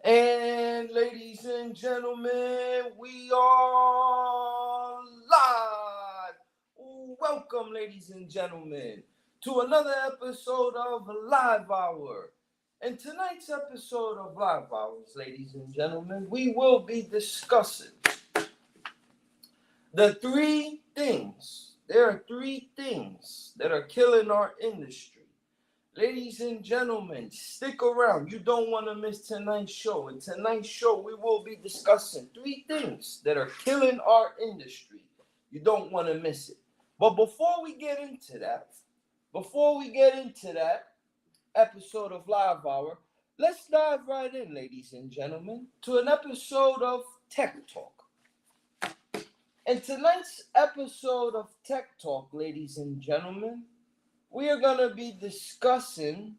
And ladies and gentlemen, we are live. Welcome, ladies and gentlemen, to another episode of Live Hour. In tonight's episode of Live Hours, ladies and gentlemen, we will be discussing the three things. There are three things that are killing our industry. Ladies and gentlemen, stick around. You don't want to miss tonight's show. In tonight's show, we will be discussing three things that are killing our industry. You don't want to miss it. But before we get into that episode of Live Hour, let's dive right in, ladies and gentlemen, to an episode of Tech Talk. In tonight's episode of Tech Talk, ladies and gentlemen, we are going to be discussing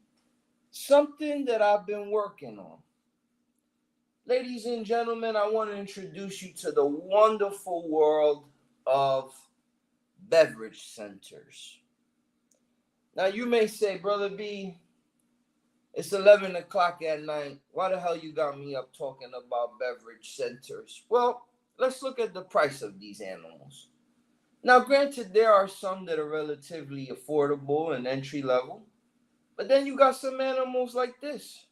something that I've been working on. Ladies and gentlemen, I want to introduce you to the wonderful world of beverage centers. Now, you may say, Brother B, it's 11 o'clock at night. Why the hell you got me up talking about beverage centers? Well, let's look at the price of these animals. Now, granted, there are some that are relatively affordable and entry level, but then you got some animals like this.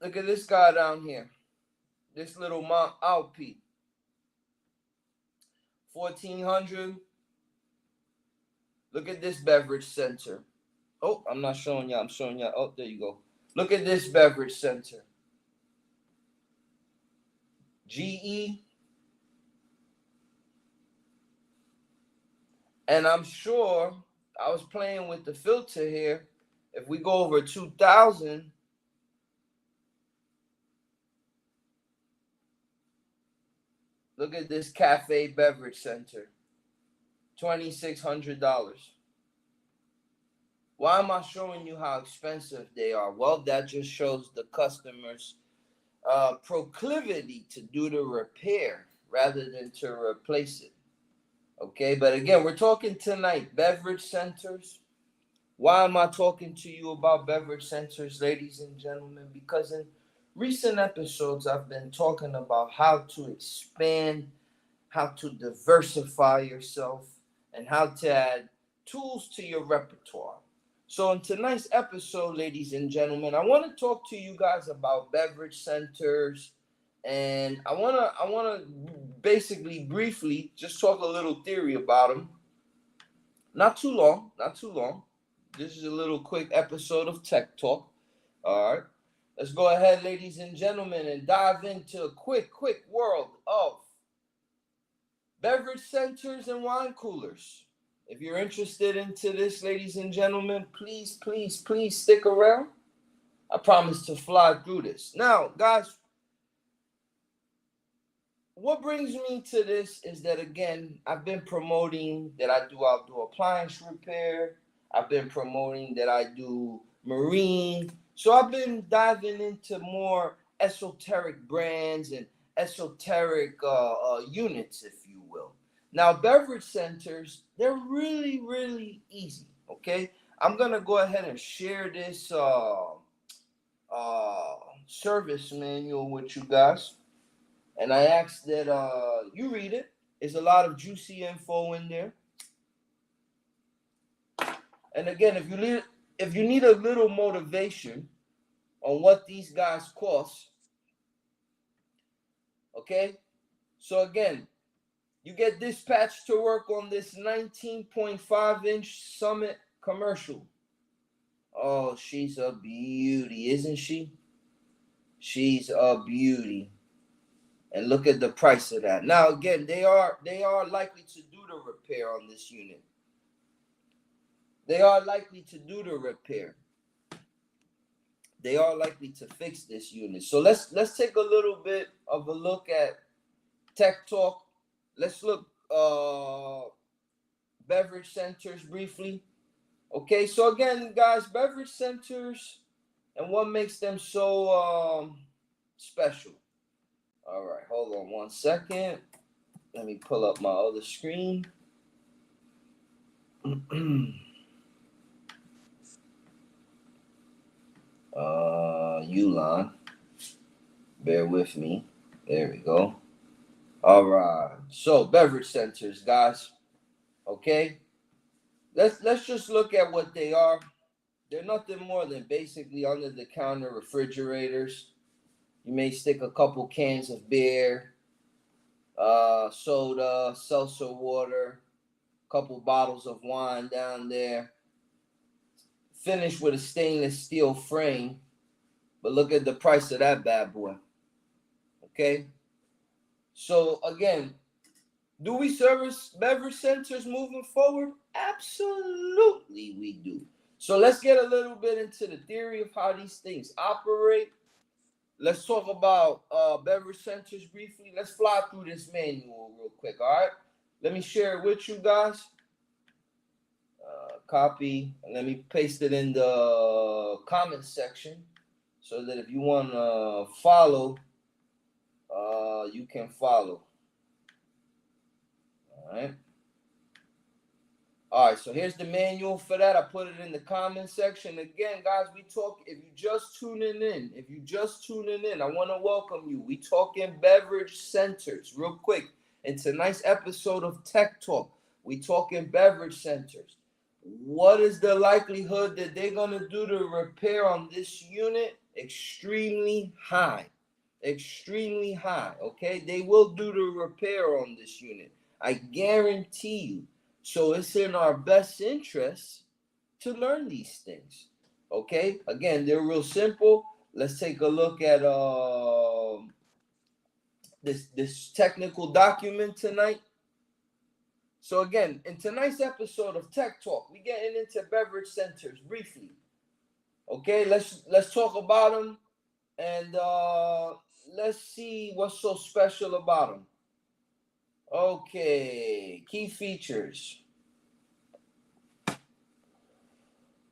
Look at this guy down here, this little Mount Alpi, 1400. Look at this beverage center. Oh, I'm not showing you. I'm showing you. Oh, there you go. Look at this beverage center. GE. And I'm sure I was playing with the filter here. If we go over 2000, look at this cafe beverage center, $2,600. Why am I showing you how expensive they are? Well, that just shows the customers' proclivity to do the repair rather than to replace it. Okay, but again, we're talking tonight beverage centers. Why am I talking to you about beverage centers, ladies and gentlemen? Because in recent episodes, I've been talking about how to expand, how to diversify yourself, and how to add tools to your repertoire. So in tonight's episode, ladies and gentlemen, I want to talk to you guys about beverage centers, and I want to basically briefly just talk a little theory about them. Not too long. This is a little quick episode of Tech Talk. All right. Let's go ahead, ladies and gentlemen, and dive into a quick world of beverage centers and wine coolers. If you're interested into this, ladies and gentlemen, please stick around. I promise to fly through this. Now, guys, what brings me to this is that, again, I've been promoting that I do outdoor appliance repair. I've been promoting that I do marine. So I've been diving into more esoteric brands and esoteric units, if you will. Now, beverage centers, they're really easy, okay? I'm going to go ahead and share this service manual with you guys. And I ask that you read it. There's a lot of juicy info in there. And again, if you need a little motivation on what these guys cost, okay? So again, you get dispatched to work on this 19.5-inch Summit commercial. Oh, she's a beauty, isn't she? She's a beauty. And look at the price of that. Now, again, they are likely to do the repair on this unit. They are likely to do the repair. They are likely to fix this unit. So let's take a little bit of a look at Tech Talk. Let's look beverage centers briefly. Okay, so again, guys, beverage centers and what makes them so special. All right, hold on one second. Let me pull up my other screen. Ulan. Bear with me. There we go. All right. So beverage centers, guys. Okay. Let's just look at what they are. They're nothing more than basically under the counter refrigerators. You may stick a couple cans of beer, soda, seltzer water, a couple bottles of wine down there. Finished with a stainless steel frame. But look at the price of that bad boy. Okay. So again, do we service beverage centers moving forward? Absolutely we do. So let's get a little bit into the theory of how these things operate. let's talk about beverage centers briefly. Let's fly through this manual real quick, all right? Let me share it with you guys. Copy, and let me paste it in the comment section so that if you want to follow, you can follow. All right. All right, so here's the manual for that. I put it in the comment section. Again, guys, we talk, if you just tuning in, I want to welcome you. We talking beverage centers real quick. In tonight's episode of Tech Talk, we talking beverage centers. What is the likelihood that they're going to do the repair on this unit? Extremely high. Extremely high, okay? They will do the repair on this unit. I guarantee you. So it's in our best interest to learn these things. Okay? Again, they're real simple. Let's take a look at this technical document tonight. So again, in tonight's episode of Tech Talk, we getting into beverage centers briefly. Okay, let's talk about them and let's see what's so special about them. Okay, key features.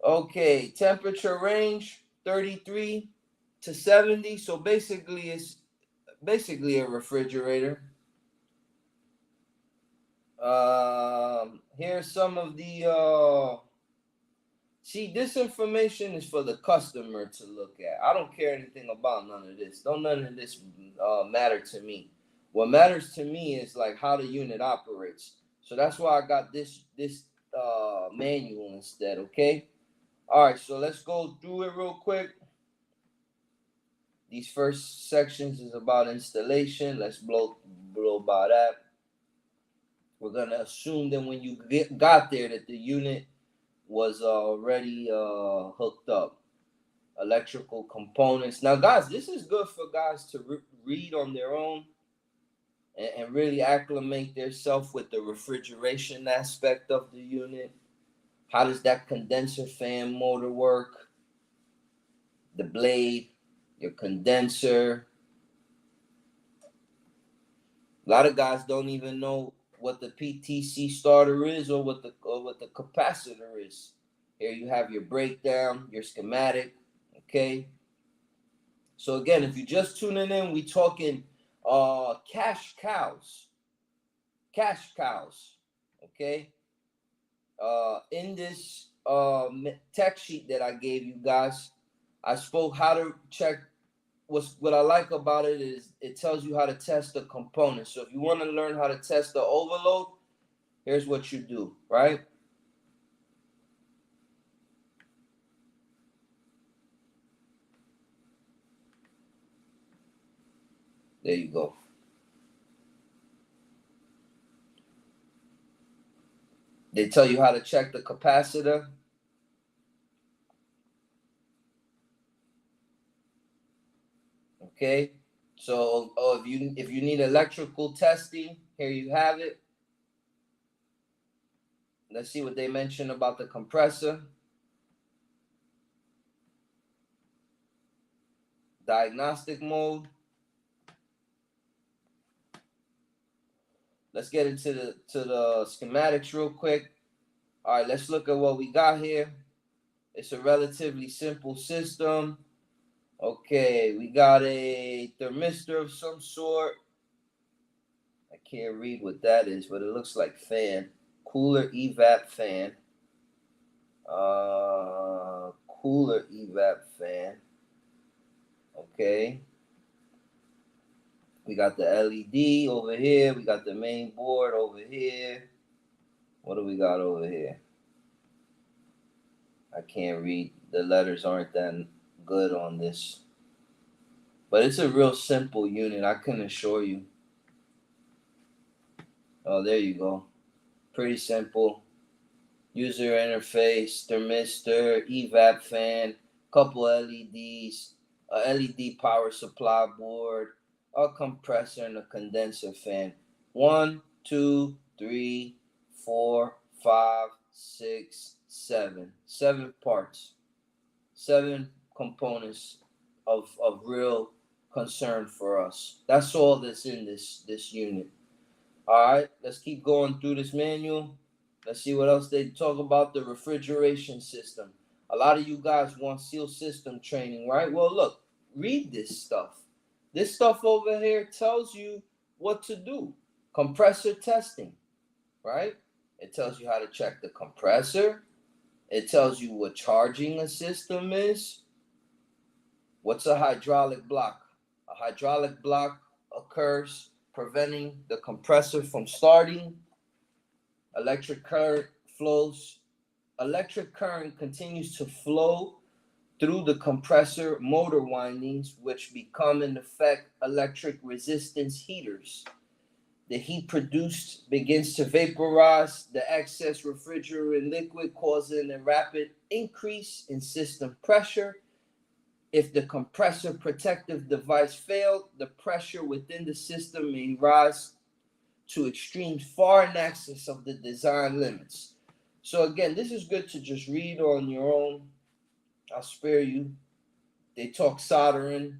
Okay, temperature range 33 to 70. So basically, it's basically a refrigerator. Here's some of the. See, this information is for the customer to look at. I don't care anything about none of this. None of this matter to me. What matters to me is like how the unit operates. So that's why I got this manual instead. Okay. All right, so let's go through it real quick. These first sections is about installation. Let's blow by that. We're gonna assume that when you got there that the unit was already hooked up. Electrical components. Now, guys, this is good for guys to read on their own and really acclimate themselves with the refrigeration aspect of the unit. How does that condenser fan motor work? The blade, your condenser. A lot of guys don't even know what the PTC starter is or what the capacitor is. Here you have your breakdown, your schematic. Okay. So again, if you're just tuning in, we talking cash cows. Cash cows. Okay. In this tech sheet that I gave you guys, I spoke how to check. What I like about it is it tells you how to test the components. So if you want to learn how to test the overload, here's what you do, right? There you go. They tell you how to check the capacitor. Okay, so if you need electrical testing, here you have it. Let's see what they mention about the compressor. Diagnostic mode. Let's get into the schematics real quick. All right, let's look at what we got here. It's a relatively simple system. Okay, we got a thermistor of some sort. I can't read what that is, but it looks like fan. Cooler evap fan. Cooler evap fan. Okay. We got the LED over here. We got the main board over here. What do we got over here? I can't read. The letters aren't that good on this. But it's a real simple unit, I can assure you. Oh, there you go. Pretty simple. User interface, thermistor, evap fan, couple LEDs, a LED power supply board, a compressor, and a condenser fan. 1, 2, 3, 4, 5, 6, 7. 7 parts. 7 components of real concern for us. That's all that's in this unit. All right, let's keep going through this manual. Let's see what else they talk about. The refrigeration system. A lot of you guys want seal system training, right? Well, look, read this stuff. This stuff over here tells you what to do. Compressor testing, right? It tells you how to check the compressor. It tells you what charging a system is. What's a hydraulic block? A hydraulic block occurs preventing the compressor from starting. Electric current flows. Electric current continues to flow through the compressor motor windings, which become in effect electric resistance heaters. The heat produced begins to vaporize the excess refrigerant liquid, causing a rapid increase in system pressure. If the compressor protective device failed, the pressure within the system may rise to extremes far in excess of the design limits. So again, this is good to just read on your own. I'll spare you. They talk soldering.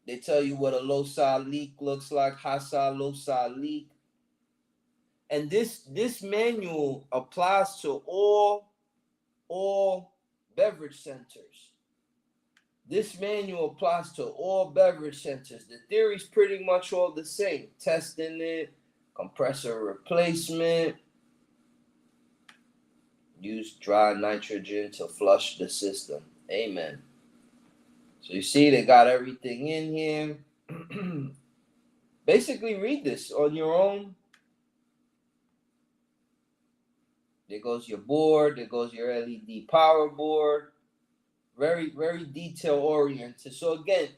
They tell you what a low side leak looks like, high side, low side leak. And this manual applies to all beverage centers. This manual applies to all beverage centers. The theory is pretty much all the same. Testing it, compressor replacement, use dry nitrogen to flush the system. Amen. So you see they got everything in here. Basically read this on your own. There goes your board. There goes your LED power board. Very, very detail oriented. So again,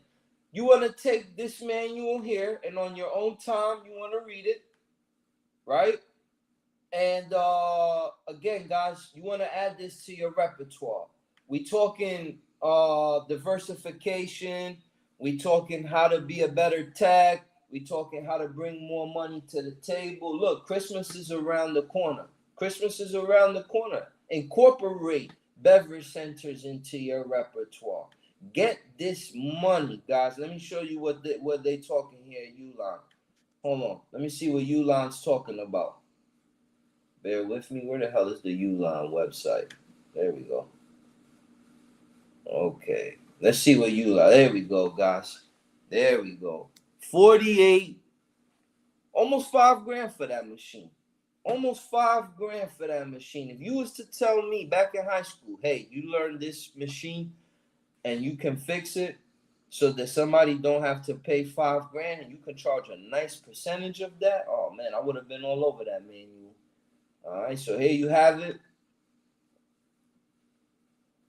you want to take this manual here and on your own time, you want to read it, right? And again, guys, you want to add this to your repertoire. We talking diversification. We talking how to be a better tech. We talking how to bring more money to the table. Look, Christmas is around the corner. Christmas is around the corner. Incorporate beverage centers into your repertoire. Get this money, guys. Let me show you what they talking here at Uline. Hold on. Let me see what Uline's talking about. Bear with me. Where the hell is the Uline website? There we go. Okay. Let's see what Uline. There we go, guys. There we go. 48. Almost $5,000 for that machine. Almost $5,000 for that machine. If you was to tell me back in high school, hey, you learned this machine and you can fix it so that somebody don't have to pay $5,000 and you can charge a nice percentage of that, oh man, I would have been all over that manual. All right, so here you have it.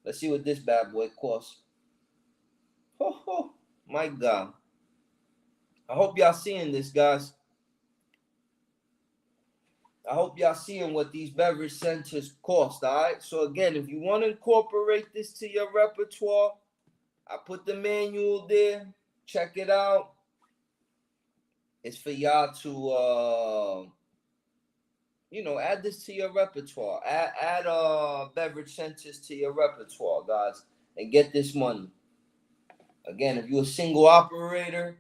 Let's see what this bad boy costs. Oh, my God. I hope y'all seeing this, guys. I hope y'all seeing what these beverage centers cost, all right? So again, if you want to incorporate this to your repertoire, I put the manual there. Check it out. It's for y'all to, add this to your repertoire. Add beverage centers to your repertoire, guys, and get this money. Again, if you're a single operator,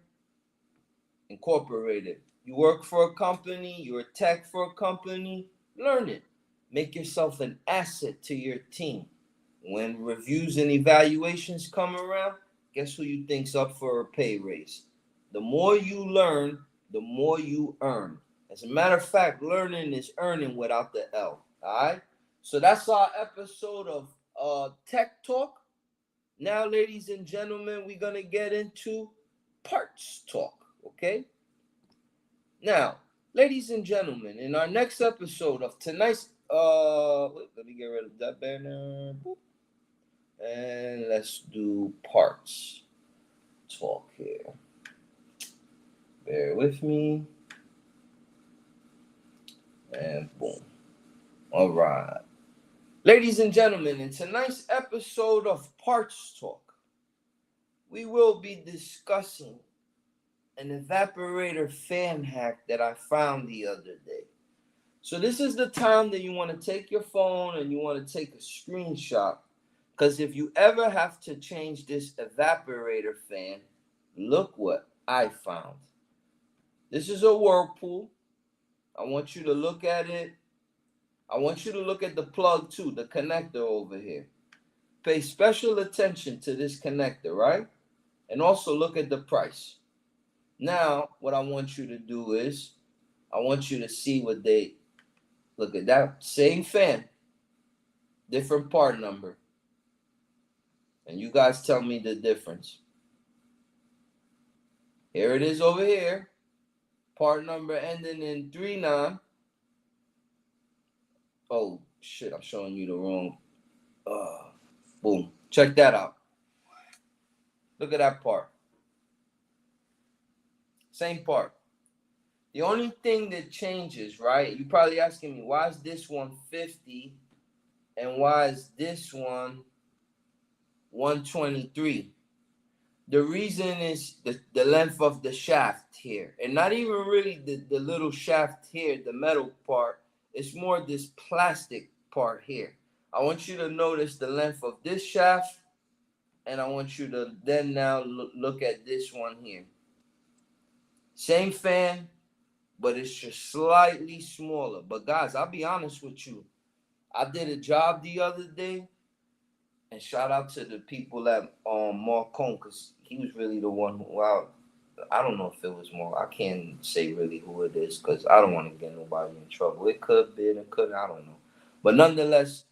incorporate it. You work for a company, you're a tech for a company, learn it. Make yourself an asset to your team. When reviews and evaluations come around, guess who you think's up for a pay raise? The more you learn, the more you earn. As a matter of fact, learning is earning without the L. All right? So that's our episode of Tech Talk. Now, ladies and gentlemen, we're going to get into parts talk. Okay? Now, ladies and gentlemen, in our next episode of tonight's, let me get rid of that banner. And let's do parts talk here. Bear with me. And boom. All right. Ladies and gentlemen, in tonight's episode of Parts Talk, we will be discussing an evaporator fan hack that I found the other day. So this is the time that you want to take your phone and you want to take a screenshot Because if you ever have to change this evaporator fan, look what I found. This is a Whirlpool. I want you to look at it. I want you to look at the plug too, the connector over here. Pay special attention to this connector, right? And also look at the price. Now, what I want you to do is, I want you to see what they, look at that same fan, different part number. And you guys tell me the difference. Here it is over here. Part number ending in 39. Oh, shit, I'm showing you the wrong. Boom. Check that out. Look at that part. Same part. The only thing that changes, right? You're probably asking me, why is this one 50 and why is this one 123? The reason is the length of the shaft here. And not even really the little shaft here, the metal part. It's more this plastic part here. I want you to notice the length of this shaft. And I want you to then now look at this one here. Same fan, but it's just slightly smaller. But guys, I'll be honest with you. I did a job the other day. And shout out to the people at Marcone, because he was really the one who, well, I don't know if it was more. I can't say really who it is because I don't want to get nobody in trouble. It could be, it could, I don't know. But nonetheless,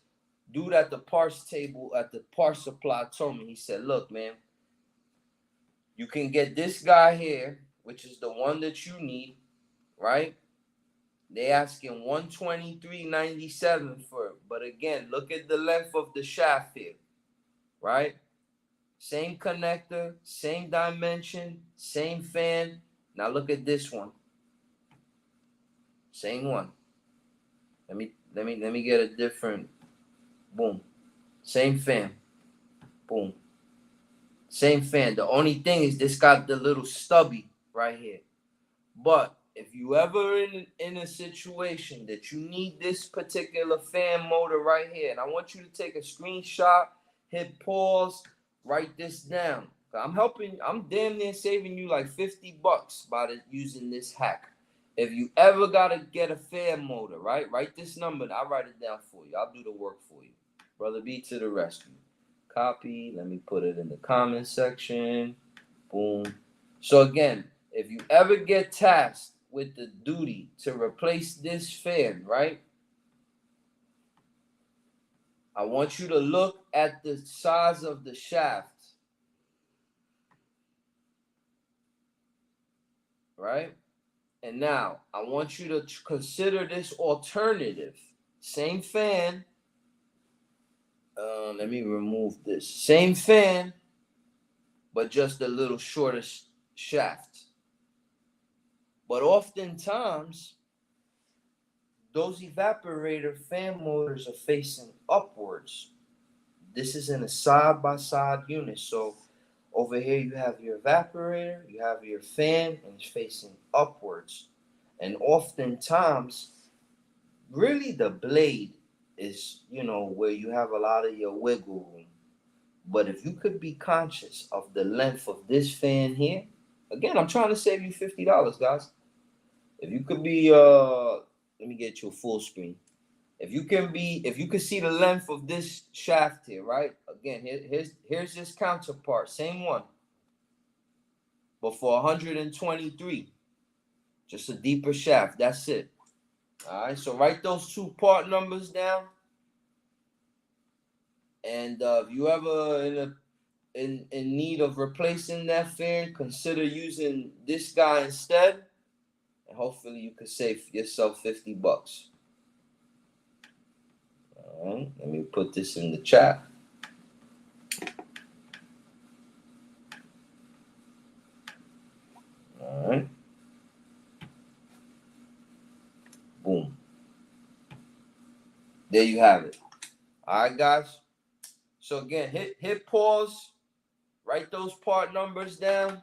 dude at the parts table, at the parts supply told me, he said, look, man, you can get this guy here, which is the one that you need, right? They asking $123.97 for it. But again, look at the length of the shaft here, right? Same connector, same dimension, same fan. Now look at this one. Same one. Let me get a different. Boom. Same fan. Boom. Same fan. The only thing is this got the little stubby right here. But if you ever in a situation that you need this particular fan motor right here, and I want you to take a screenshot, hit pause, write this down. I'm damn near saving you like $50 by using this hack. If you ever gotta get a fan motor, right? Write this number. I'll write it down for you. I'll do the work for you. Brother B to the rescue. Copy. Let me put it in the comment section. Boom. So again, if you ever get tasked with the duty to replace this fan, right? I want you to look at the size of the shaft. Right? And now I want you to consider this alternative. Same fan. Let me remove this. Same fan, but just a little shorter shaft. But oftentimes, those evaporator fan motors are facing upwards. This is in a side-by-side unit. So over here you have your evaporator, you have your fan, and it's facing upwards. And oftentimes, really the blade is, where you have a lot of your wiggle room. But if you could be conscious of the length of this fan here, again, I'm trying to save you $50, guys. If you could be, let me get you a full screen. If you can see the length of this shaft here, right? Again, here's this counterpart, same one, but for 123, just a deeper shaft. That's it. All right. So write those two part numbers down, and if you ever in need of replacing that fan, consider using this guy instead, and hopefully you can save yourself $50. All right, let me put this in the chat. All right. Boom. There you have it. All right, guys. So again, hit pause. Write those part numbers down.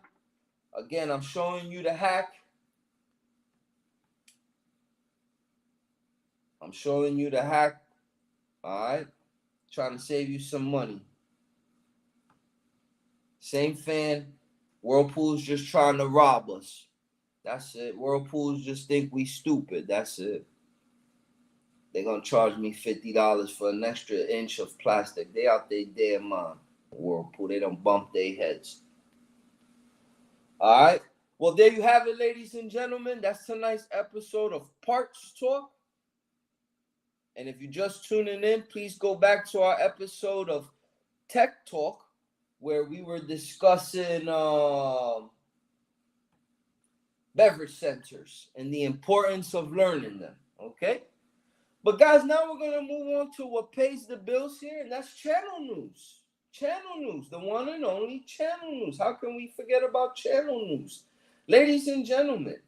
Again, I'm showing you the hack. All right. Trying to save you some money. Same fan. Whirlpool's just trying to rob us. That's it. Whirlpool's just think we stupid. That's it. They're gonna charge me $50 for an extra inch of plastic. They out their damn mind. Whirlpool, they don't bump their heads. All right. Well, there you have it, ladies and gentlemen. That's tonight's episode of Parts Talk. And if you're just tuning in, please go back to our episode of Tech Talk, where we were discussing beverage centers and the importance of learning them. Okay? But guys, now we're going to move on to what pays the bills here, and that's channel news. Channel news, the one and only channel news. How can we forget about channel news? Ladies and gentlemen,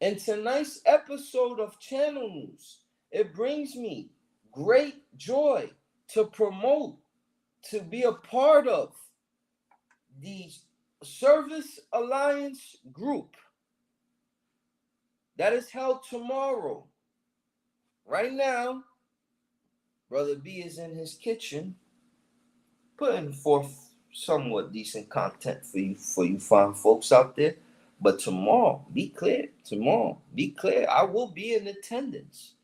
in tonight's episode of channel news, it brings me great joy to promote, to be a part of the Service Alliance group that is held tomorrow. Right now, Brother B is in his kitchen putting forth somewhat decent content for you fine folks out there. But tomorrow, be clear. I will be in attendance.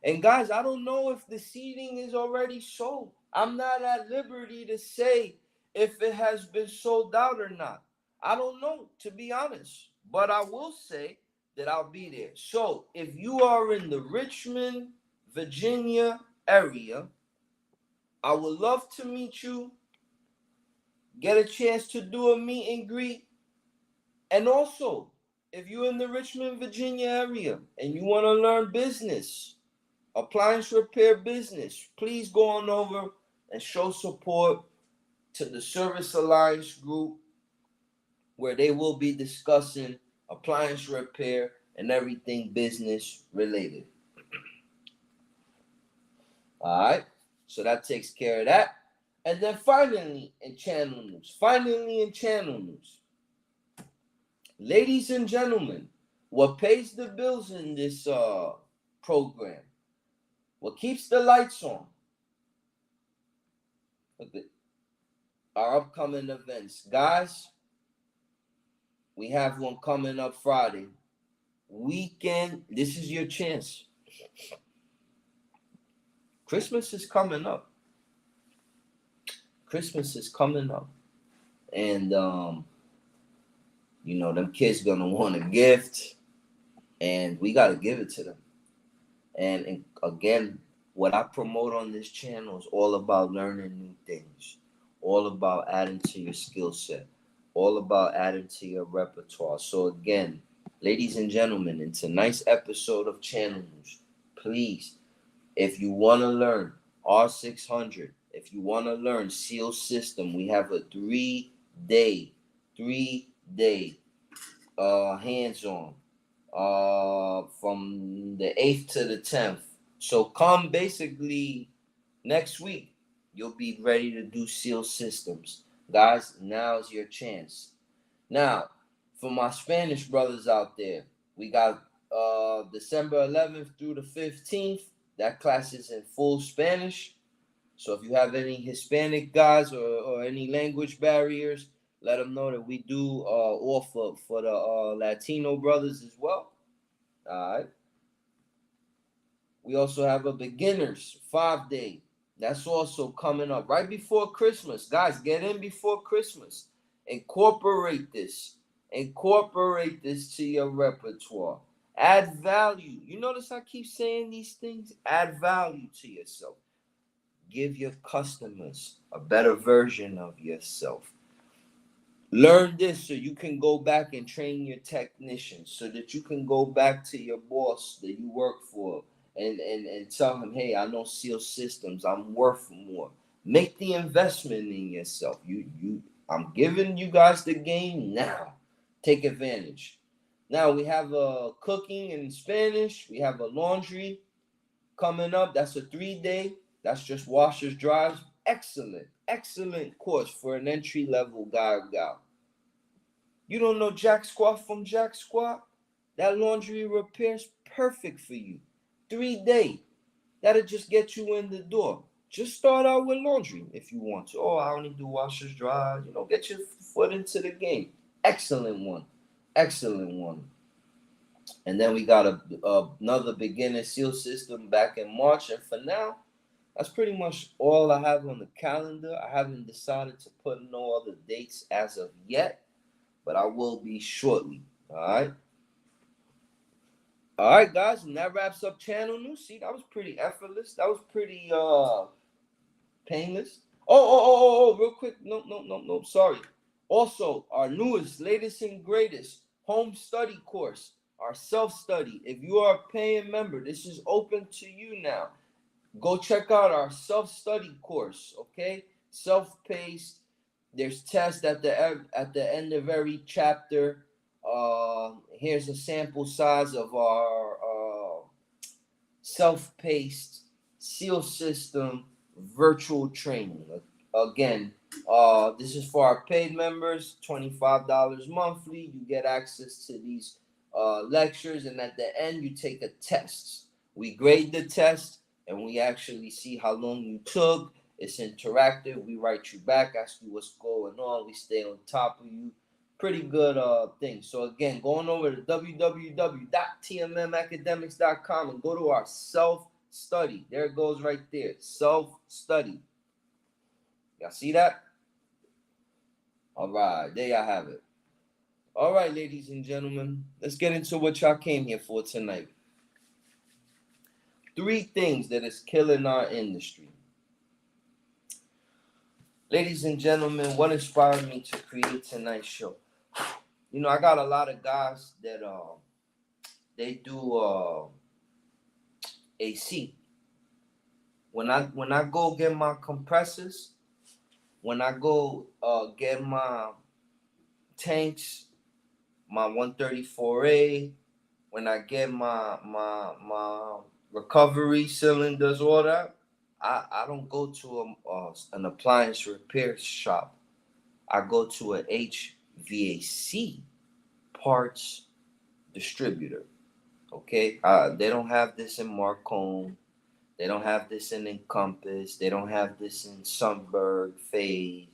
And guys, I don't know if the seating is already sold. I'm not at liberty to say if it has been sold out or not. I don't know, to be honest. But I will say that I'll be there. So if you are in the Richmond, Virginia area, I would love to meet you, get a chance to do a meet and greet. And also, if you're in the Richmond, Virginia area and you want to learn business, appliance repair business, please go on over and show support to the Service Alliance group, where they will be discussing appliance repair and everything business related. All right. So that takes care of that. And then finally in channel news. Ladies and gentlemen, what pays the bills in this program, what keeps the lights on, our upcoming events. Guys, we have one coming up Friday. Weekend, this is your chance. Christmas is coming up. And, them kids going to want a gift. And we got to give it to them. And again, what I promote on this channel is all about learning new things. All about adding to your skill set. All about adding to your repertoire. So again, ladies and gentlemen, in tonight's episode of Channel News, please, if you want to learn R600, if you want to learn Seal System, we have a three-day hands-on from the 8th to the 10th. So come basically next week, you'll be ready to do Seal Systems. Guys, now's your chance. Now, for my Spanish brothers out there, we got December 11th through the 15th. That class is in full Spanish. So if you have any Hispanic guys or any language barriers, let them know that we do offer for the Latino brothers as well. All right. We also have a beginners 5-day. That's also coming up right before Christmas. Guys, get in before Christmas. Incorporate this to your repertoire. Add value. You notice I keep saying these things? Add value to yourself. Give your customers a better version of yourself. Learn this so you can go back and train your technicians, so that you can go back to your boss that you work for and tell him, hey, I know Seal Systems. I'm worth more. Make the investment in yourself. I'm giving you guys the game now. Take advantage. Now we have a cooking in Spanish. We have a laundry coming up. That's a 3-day. That's just washers, dryers. Excellent course for an entry-level guy or gal. You don't know Jack Squat from Jack Squat? That laundry repair is perfect for you. 3-day. That'll just get you in the door. Just start out with laundry if you want to. Oh, I only do washers, dryers. Get your foot into the game. Excellent one. Excellent one. And then we got another beginner seal system back in March. And for now, that's pretty much all I have on the calendar. I haven't decided to put no other dates as of yet, but I will be shortly. All right. All right, guys, and that wraps up channel news. See, that was pretty effortless. That was pretty painless. Real quick. No. Sorry. Also, our newest, latest, and greatest home study course, our self-study. If you are a paying member, this is open to you now. Go check out our self-study course, okay? Self-paced. There's tests at the end of every chapter. Here's a sample size of our self-paced seal system virtual training. Again, this is for our paid members, $25 monthly. You get access to these lectures, and at the end, you take a test. We grade the test, and we actually see how long you took. It's interactive. We write you back, ask you what's going on. We stay on top of you. Pretty good thing. So again, going over to www.tmmacademics.com and go to our self-study. There it goes right there. Self-study. Y'all see that? All right, there y'all have it. All right, ladies and gentlemen, let's get into what y'all came here for tonight. 3 things that is killing our industry. Ladies and gentlemen, what inspired me to create tonight's show? I got a lot of guys that they do AC. When I go get my compressors, when I go get my tanks, my 134A, when I get my recovery cylinders, all that, I don't go to an appliance repair shop. I go to a HVAC parts distributor. Okay, they don't have this in Marcone. They don't have this in Encompass. They don't have this in Sunberg, Fade,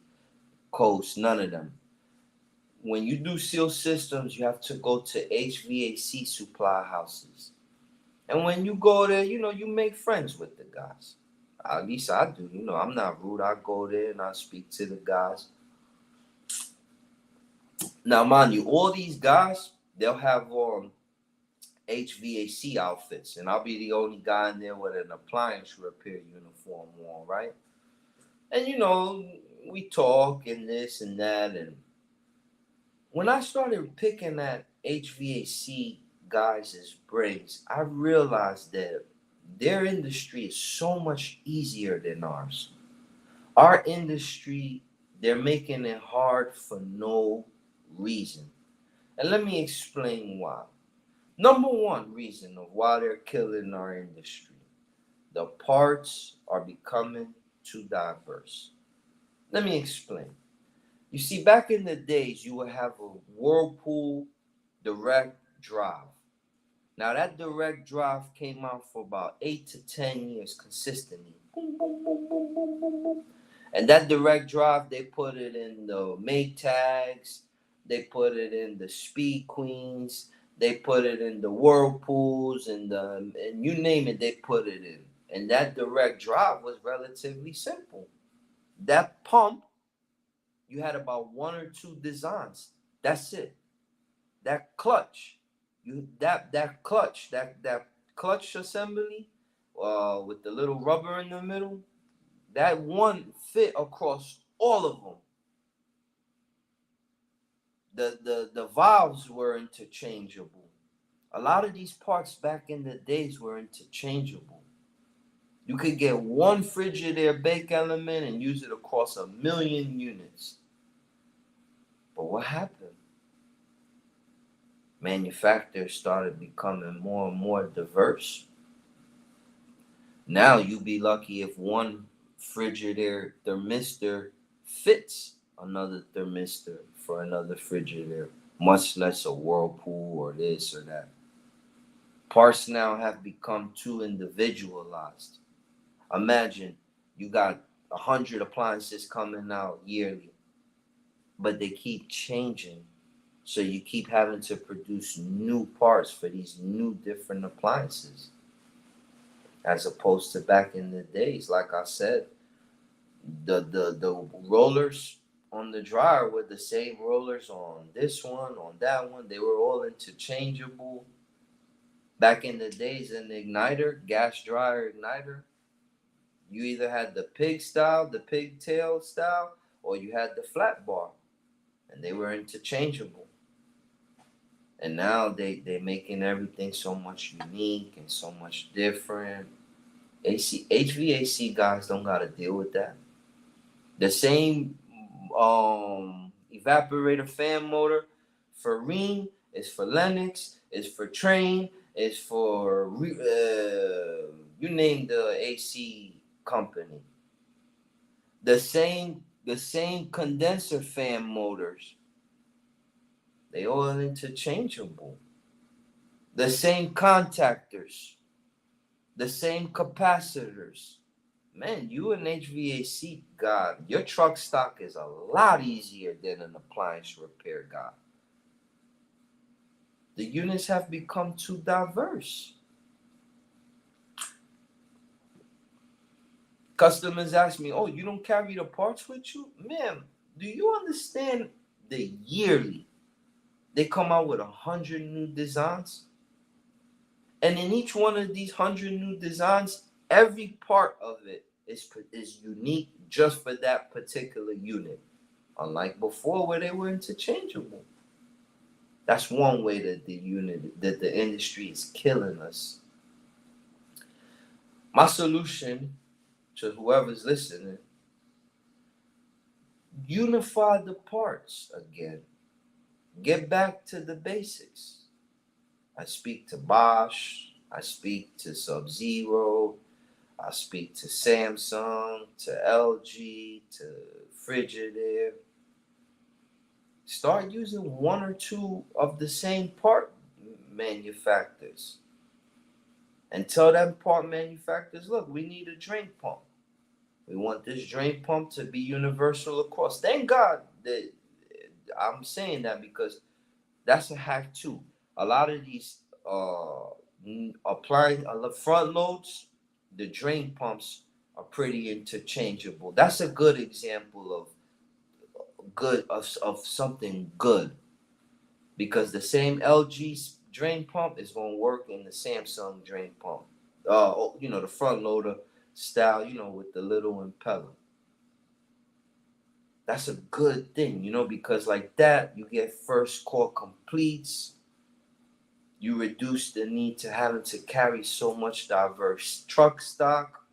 Coast. None of them. When you do seal systems, you have to go to HVAC supply houses. And when you go there, you make friends with the guys. At least I do. I'm not rude. I go there and I speak to the guys. Now, mind you, all these guys, they'll have HVAC outfits, and I'll be the only guy in there with an appliance repair uniform on, right? And we talk and this and that, and when I started picking at HVAC guys' brains, I realized that their industry is so much easier than ours. Our industry, they're making it hard for no reason. And let me explain why. Number one reason of why they're killing our industry: the parts are becoming too diverse. Let me explain. You see, back in the days, you would have a Whirlpool direct drive. Now, that direct drive came out for about 8 to 10 years consistently. Boom, boom, boom, boom, boom, boom, boom. And that direct drive, they put it in the Maytags, they put it in the Speed Queens, they put it in the Whirlpools, and you name it, they put it in. And that direct drive was relatively simple. That pump, you had about 1 or 2 designs. That's it. That clutch, that clutch assembly, with the little rubber in the middle, that one fit across all of them. The valves were interchangeable. A lot of these parts back in the days were interchangeable. You could get one Frigidaire bake element and use it across 1 million units. But what happened? Manufacturers started becoming more and more diverse. Now you'd be lucky if one Frigidaire thermistor fits another thermistor for another Frigidaire, much less a Whirlpool or this or that. Parts now have become too individualized. Imagine You got 100 appliances coming out yearly, but they keep changing. So you keep having to produce new parts for these new different appliances, as opposed to back in the days. Like I said, the rollers on the dryer were the same rollers on this one, on that one. They were all interchangeable. Back in the days, an igniter, gas dryer igniter, you either had the pig style, the pigtail style, or you had the flat bar, and they were interchangeable. And now they making everything so much unique and so much different. HVAC guys don't gotta deal with that. The same evaporator fan motor for Rheem is for Lennox, is for Train, is for you name the AC company. The same condenser fan motors, they all interchangeable. The same contactors, the same capacitors. Man, you an HVAC guy, your truck stock is a lot easier than an appliance repair guy. The units have become too diverse. Customers ask me, oh, you don't carry the parts with you? Man, do you understand the yearly they come out with 100 new designs? And in each one of these 100 new designs, every part of it is unique just for that particular unit. Unlike before where they were interchangeable. That's one way that the industry is killing us. My solution to whoever's listening, unify the parts again. Get back to the basics. I speak to Bosch, I speak to Sub-Zero, I speak to Samsung, to LG, to Frigidaire. Start using one or two of the same part manufacturers. And tell them part manufacturers, look, we need a drain pump. We want this drain pump to be universal across. Thank God that I'm saying that, because that's a hack too. A lot of these applying front loads, the drain pumps are pretty interchangeable. That's a good example of something good, because the same LG drain pump is going to work in the Samsung drain pump. The front loader style, with the little impeller. That's a good thing, because like that, you get first core completes. You reduce the need to having to carry so much diverse truck stock.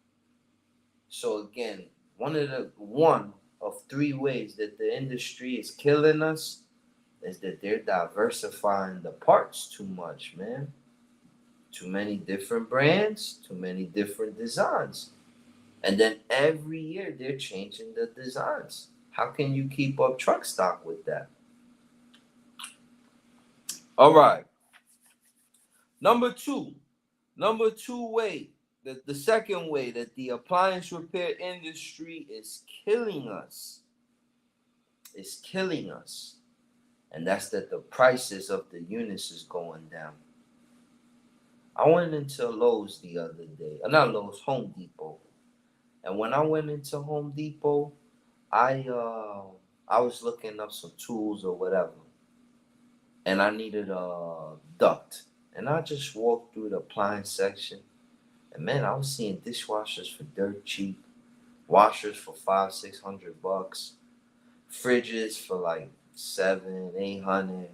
So again, one of three ways that the industry is killing us is that they're diversifying the parts too much, man. Too many different brands, too many different designs. And then every year they're changing the designs. How can you keep up truck stock with that? All right. Number two way, the second way that the appliance repair industry is killing us, and that's that the prices of the units is going down. I went into Lowe's the other day, not Lowe's, Home Depot, and when I went into Home Depot, I was looking up some tools or whatever, and I needed a duct, and I just walked through the appliance section, and man, I was seeing dishwashers for dirt cheap, washers for $500-600, fridges for like $700-800,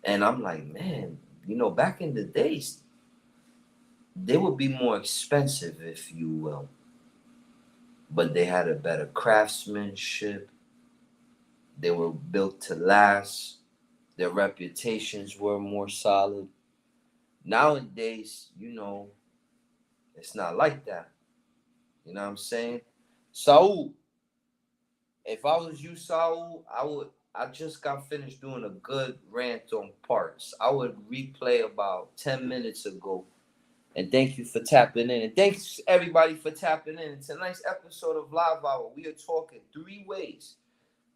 and I'm like, man, back in the days, they would be more expensive, if you will, but they had a better craftsmanship. They were built to last. Their reputations were more solid. Nowadays, it's not like that. You know what I'm saying? Saul, if I was you, Saul, I just got finished doing a good rant on parts. I would replay about 10 minutes ago And thank you for tapping in. And thanks everybody for tapping in. In tonight's episode of Live Hour, we are talking three ways.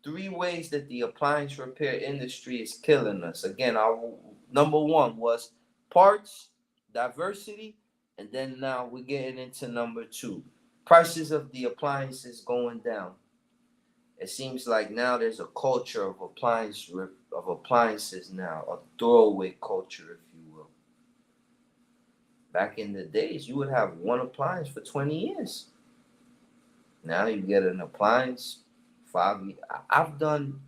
Three ways that the appliance repair industry is killing us. Again, our number one was parts, diversity, and then now we're getting into number two. Prices of the appliances going down. It seems like now there's a culture of appliances now, a throwaway culture, if you will. Back in the days, you would have one appliance for 20 years. Now you get an appliance 5 years. I've done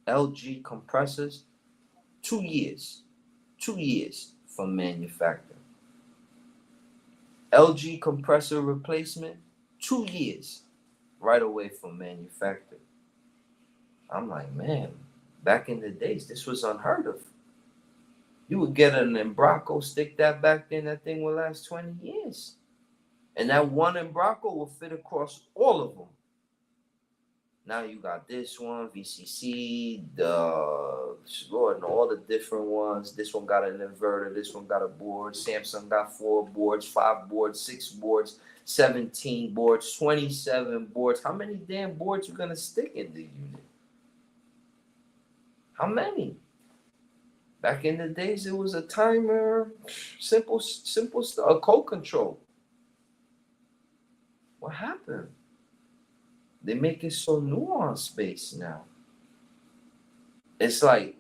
LG compressors 2 years. 2 years from manufacturer. LG compressor replacement, 2 years right away from manufacturer. I'm like, man, back in the days, this was unheard of. You would get an Embraco, stick that back then, that thing would last 20 years. And that one Embraco will fit across all of them. Now you got this one, VCC, Lord, and all the different ones. This one got an inverter. This one got a board. Samsung got 4 boards, 5 boards, 6 boards, 17 boards, 27 boards. How many damn boards you gonna stick in the unit? How many? Back in the days, it was a timer, simple stuff, a code control. What happened? They make it so nuanced based now. It's like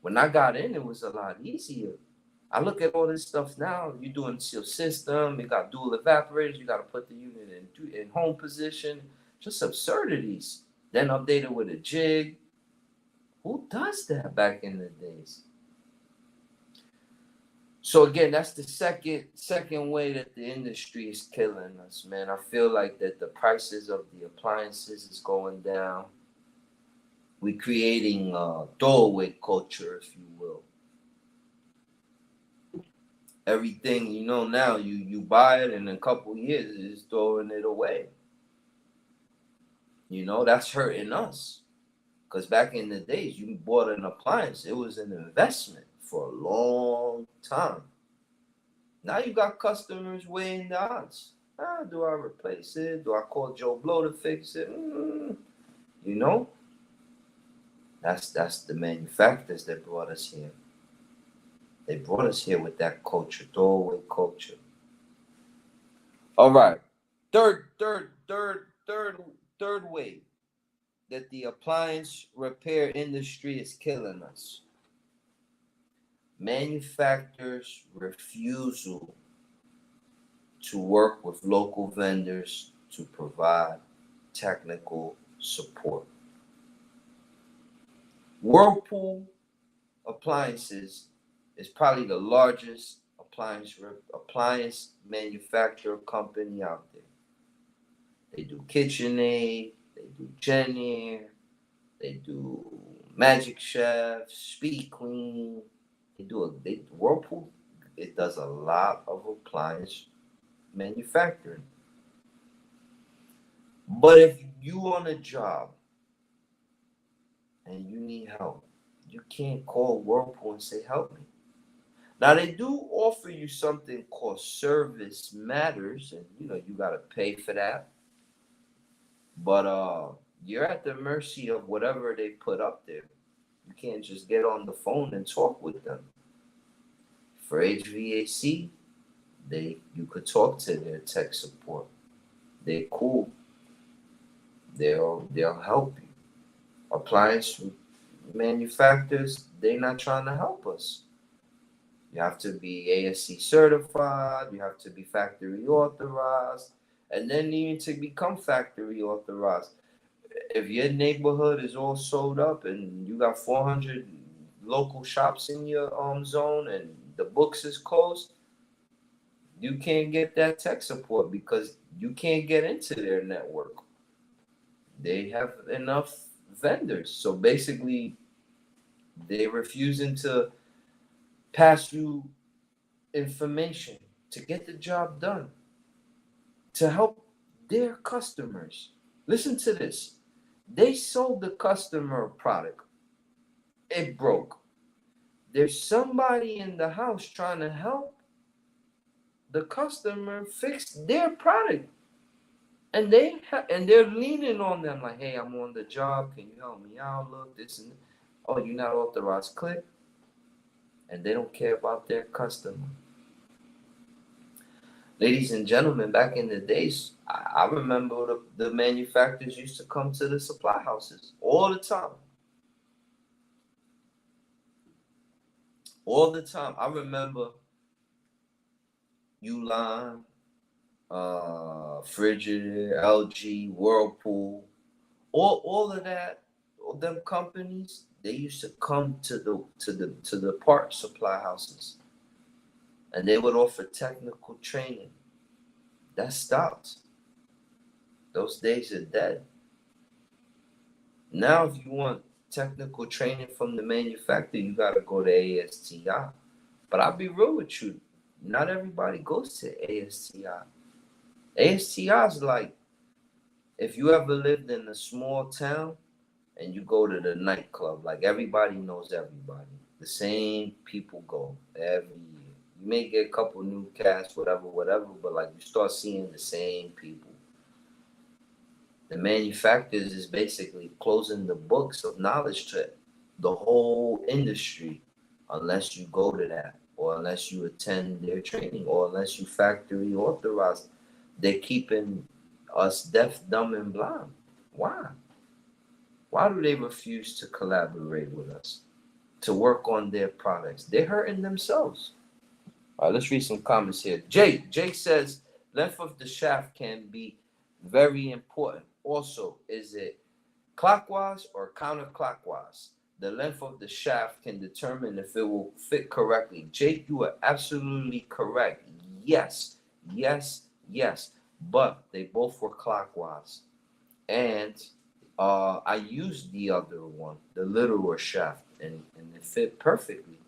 when I got in, it was a lot easier. I look at all this stuff now. You're doing your system. You got dual evaporators. You got to put the unit in home position. Just absurdities. Then update it with a jig. Who does that back in the days? So again, that's the second way that the industry is killing us, man. I feel like that the prices of the appliances is going down. We're creating a throwaway culture, if you will. Everything now, you buy it, and in a couple of years, it's throwing it away. That's hurting us. Because back in the days, you bought an appliance, it was an investment for a long time. Now you got customers weighing the odds. Do I replace it? Do I call Joe Blow to fix it? That's the manufacturers that brought us here. They brought us here with that culture, throwaway culture. All right. Third way that the appliance repair industry is killing us. Manufacturers' refusal to work with local vendors to provide technical support. Whirlpool Appliances is probably the largest appliance manufacturer company out there. They do KitchenAid, they do Jennier, they do Magic Chef, Speed Clean. Whirlpool. It does a lot of appliance manufacturing. But if you on a job and you need help, you can't call Whirlpool and say, help me. Now, they do offer you something called Service Matters, and you got to pay for that. But you're at the mercy of whatever they put up there. You can't just get on the phone and talk with them. For HVAC, you could talk to their tech support. They're cool. They'll help you. Appliance manufacturers, they're not trying to help us. You have to be ASC certified. You have to be factory authorized. And then even to become factory authorized, if your neighborhood is all sold up and you got 400 local shops in your zone and the books is closed, you can't get that tech support because you can't get into their network. They have enough vendors. So basically, they're refusing to pass you information to get the job done, to help their customers. Listen to this. They sold the customer a product. It broke. there's somebody in the house trying to help the customer fix their product, and they're leaning on them like, hey, I'm on the job, can you help me out? Look, this and that. Oh, you're not authorized, click. And they don't care about their customer. Ladies and gentlemen, back in the days, I remember the manufacturers used to come to the supply houses all the time. All the time. I remember Uline, Frigidaire, LG, Whirlpool, all of that, all them companies, they used to come to the part supply houses, and they would offer technical training. That stopped. Those days are dead. Now, if you want technical training from the manufacturer, you gotta go to ASTI. But I'll be real with you, not everybody goes to ASTI. ASTI is like, if you ever lived in a small town and you go to the nightclub, like everybody knows everybody. The same people go every year. You may get a couple new cats, whatever, but like you start seeing the same people. The manufacturers is basically closing the books of knowledge to the whole industry unless you go to that, or unless you attend their training, or unless you factory authorized. They're keeping us deaf, dumb, and blind. Why? Why do they refuse to collaborate with us, to work on their products? They're hurting themselves. All right, let's read some comments here. Jake says, length of the shaft can be very important. Also, is it clockwise or counterclockwise? The length of the shaft can determine if it will fit correctly. Jake, you are absolutely correct. Yes. But they both were clockwise. And I used the other one, the littler shaft, and it fit perfectly.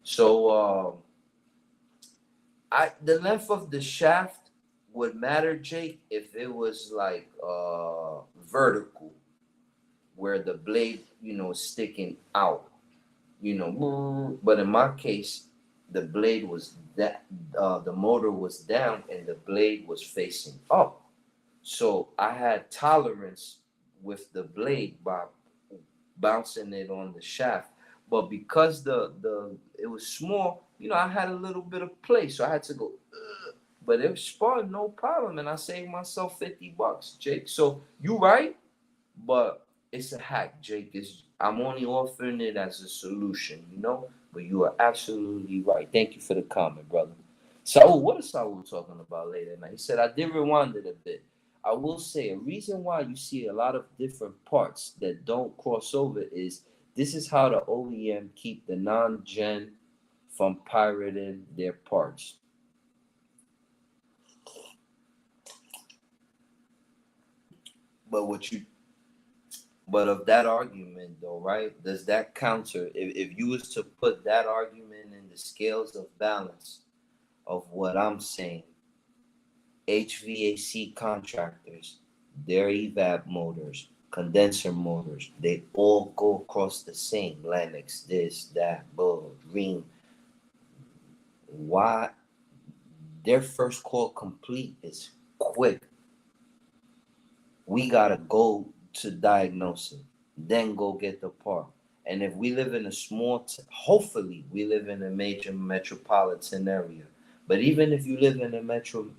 So the length of the shaft would matter, Jake, if it was like vertical, where the blade, sticking out, But in my case, the blade was the motor was down and the blade was facing up. So I had tolerance with the blade by bouncing it on the shaft. But because it was small, I had a little bit of play, so I had to go. But it was spun, no problem, and I saved myself $50, Jake. So you right, but it's a hack, Jake. I'm only offering it as a solution, But you are absolutely right. Thank you for the comment, brother. Saul, what is Saul talking about later? Now he said I did rewind it a bit. I will say a reason why you see a lot of different parts that don't cross over is this is how the OEM keep the non-gen from pirating their parts. But of that argument though, right? Does that counter if you was to put that argument in the scales of balance of what I'm saying? HVAC contractors, their evap motors, condenser motors, they all go across the same Lennox, this, that, bull, green. Why? Their first call complete is quick. We gotta go to diagnose it, then go get the part. And if we live in a hopefully we live in a major metropolitan area. But even if you live in a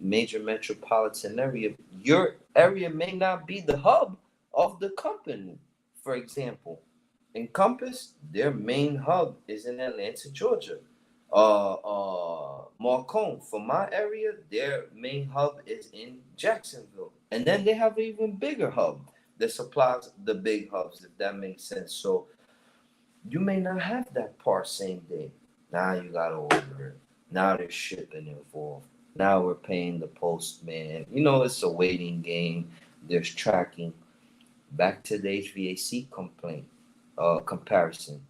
major metropolitan area, your area may not be the hub of the company. For example, Encompass, their main hub is in Atlanta, Georgia. Marcone, for my area, their main hub is in Jacksonville. And then they have an even bigger hub that supplies the big hubs, if that makes sense. So you may not have that part same day. Now you gotta order it. Now there's shipping involved. Now we're paying the postman. It's a waiting game. There's tracking. Back to the HVAC comparison.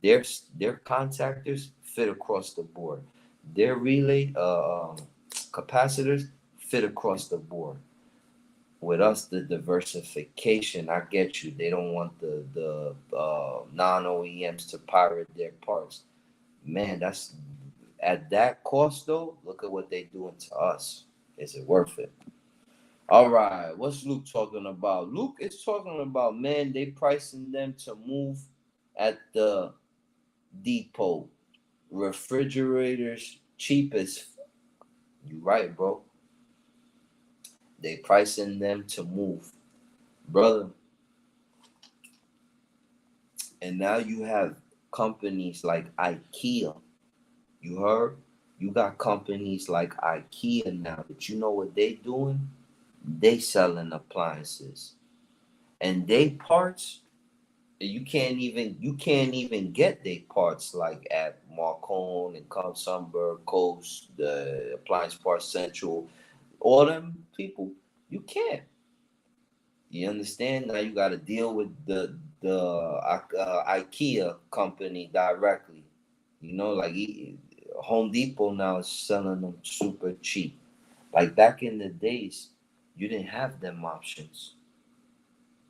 Their contactors fit across the board. Their relay capacitors fit across the board. With us, the diversification, I get you. They don't want the non OEMs to pirate their parts. Man, that's at that cost though. Look at what they doing to us. Is it worth it? All right, what's Luke talking about? Luke is talking about, man, they pricing them to move at the depot. Refrigerators cheapest. You right, bro. They pricing them to move, brother. And now you have companies like IKEA. You heard? You got companies like IKEA now. But you know what they doing? They selling appliances. And they parts, you can't even get their parts like at Marcone and Sunberg Coast, the Appliance Parts Central, all them people, you can't. You understand? Now you got to deal with the IKEA company directly. Like Home Depot now is selling them super cheap. Like back in the days, you didn't have them options.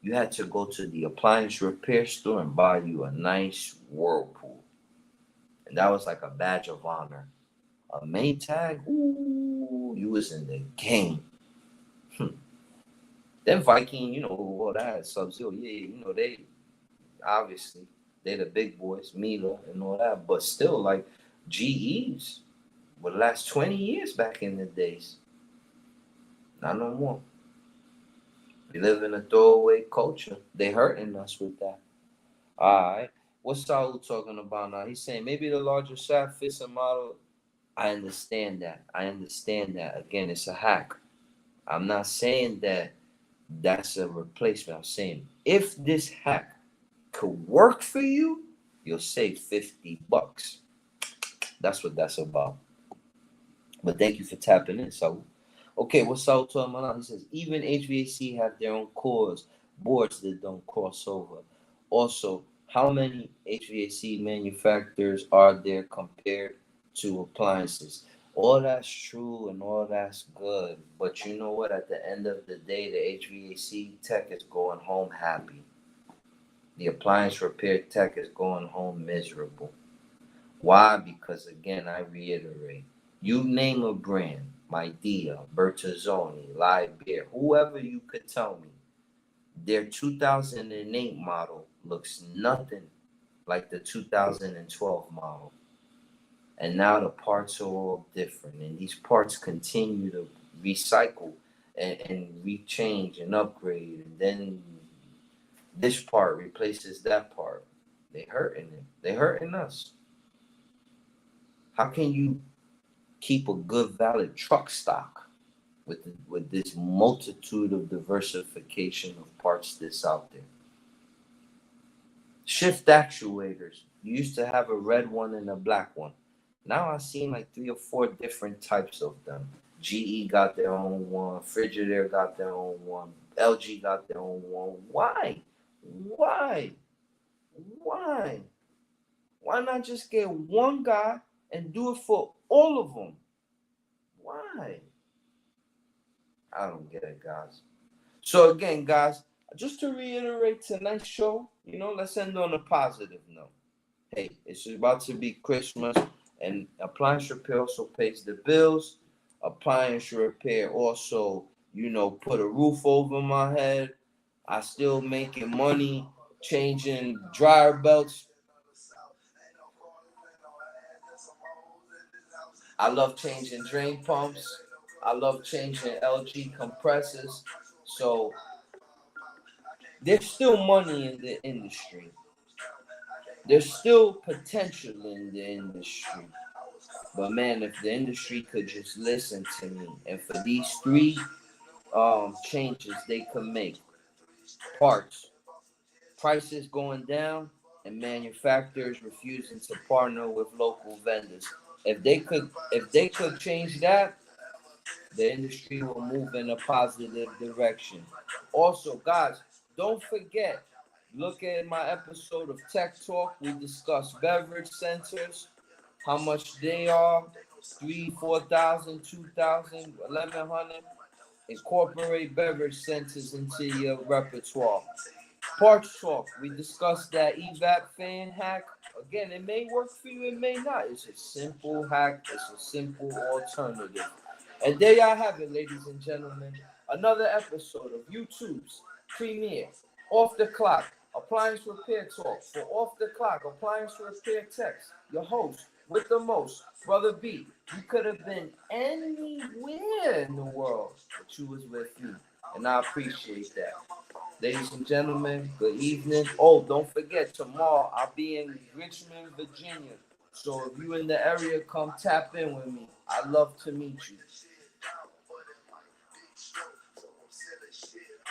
You had to go to the appliance repair store and buy you a nice Whirlpool. And that was like a badge of honor. A Maytag, ooh, you was in the game. Then Viking, all that Sub-Zero, yeah, they obviously they the big boys, Miele and all that, but still like GEs would last 20 years back in the days. Not no more. We live in a throwaway culture. They hurting us with that. All right. What's Saul talking about now? He's saying maybe the larger shaft fits a model. I understand that. Again, it's a hack. I'm not saying that that's a replacement. I'm saying if this hack could work for you, you'll save $50. That's what that's about. But thank you for tapping in, Saul. Okay, what's Saul talking about? He says even HVAC have their own cores, boards that don't cross over. Also, how many HVAC manufacturers are there compared to appliances? All that's true and all that's good, but you know what? At the end of the day, the HVAC tech is going home happy. The appliance repair tech is going home miserable. Why? Because again, I reiterate, you name a brand, Midea, Bertazzoni, Live Beer, whoever you could tell me, their 2008 model looks nothing like the 2012 model. And now the parts are all different, and these parts continue to recycle and rechange and upgrade, and then this part replaces that part. They hurting it. They hurting us. How can you keep a good valid truck stock with this multitude of diversification of parts that's out there? Shift actuators. You used to have a red one and a black one. Now I've seen like 3 or 4 different types of them. GE got their own one. Frigidaire got their own one. LG got their own one. Why? Why? Why? Why not just get one guy and do it for all of them? Why? I don't get it, guys. So again, guys, just to reiterate tonight's show, let's end on a positive note. Hey, it's about to be Christmas, and appliance repair also pays the bills. Appliance repair also, put a roof over my head. I still making money changing dryer belts. I love changing drain pumps. I love changing LG compressors. So there's still money in the industry. There's still potential in the industry. But man, if the industry could just listen to me, and for these 3 changes they could make: parts, prices going down, and manufacturers refusing to partner with local vendors. If they could change that, the industry will move in a positive direction. Also, guys, don't forget, look at my episode of Tech Talk. We discussed beverage centers, how much they are, 3, 4,000, 2,000, 1,100. Incorporate beverage centers into your repertoire. Parts talk. We discussed that evap fan hack. Again, it may work for you, it may not. It's a simple hack, it's a simple alternative. And there y'all have it, ladies and gentlemen. Another episode of YouTube's premiere, Off the Clock, Appliance Repair Talk for Off the Clock, Appliance Repair Text. Your host with the most, Brother B. You could have been anywhere in the world, but you was with me. And I appreciate that. Ladies and gentlemen, good evening. Oh, don't forget, tomorrow I'll be in Richmond, Virginia. So if you in the area, come tap in with me. I'd love to meet you.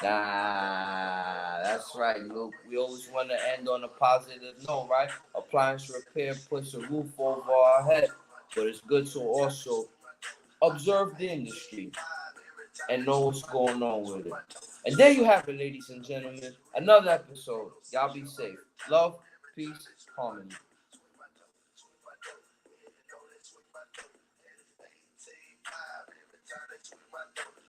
That's right, Luke. We always want to end on a positive note, right? Appliance repair puts a roof over our head, but it's good to also observe the industry and know what's going on with it. And there you have it, ladies and gentlemen. Another episode. Y'all be safe. Love, peace, harmony.